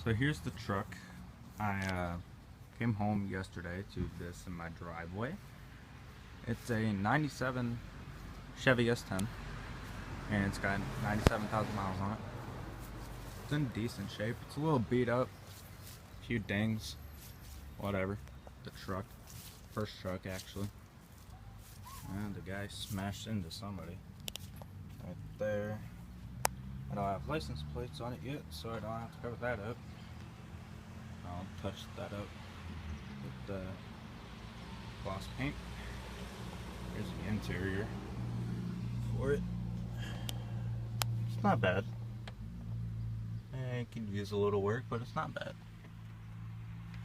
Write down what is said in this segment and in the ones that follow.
So here's the truck. I came home yesterday to this in my driveway. It's a 97 Chevy S10 and it's got 97,000 miles on it. It's in decent shape. It's a little beat up, a few dings, whatever. The truck, first truck actually. And the guy smashed into somebody right there. I don't have license plates on it yet, so I don't have to cover that up. I'll touch that up with the gloss paint. Here's the interior for it. It's not bad. It could use a little work, but it's not bad.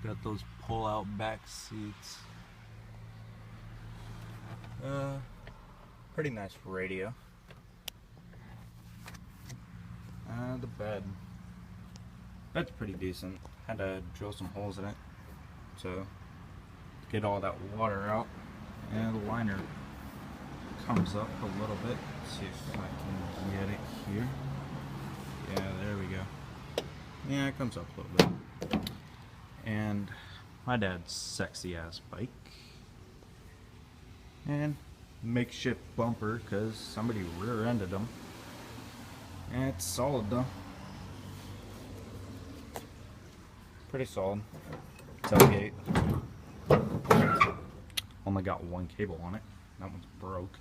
Got those pull-out back seats. Pretty nice radio. The bed's pretty decent. Had to drill some holes in it to get all that water out, and the liner comes up a little bit. Let's see if I can get it here. Yeah, there we go. Yeah, it comes up a little bit. And my dad's sexy ass bike, and makeshift bumper because somebody rear-ended them. And it's solid though. Pretty solid. Tailgate. Only got one cable on it. That one's broke.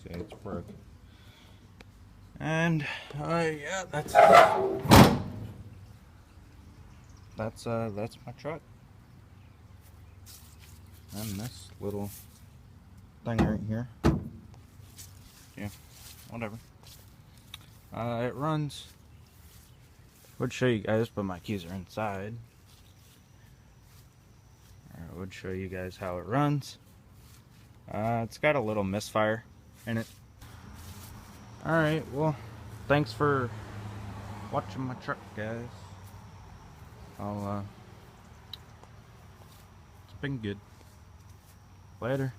See, it's broke. And yeah, that's my truck. And this little thing right here. Yeah, whatever. It runs. Would show you guys, but my keys are inside. I would show you guys how it runs. It's got a little misfire in it. Alright, well, thanks for watching my truck, guys. It's been good. Later.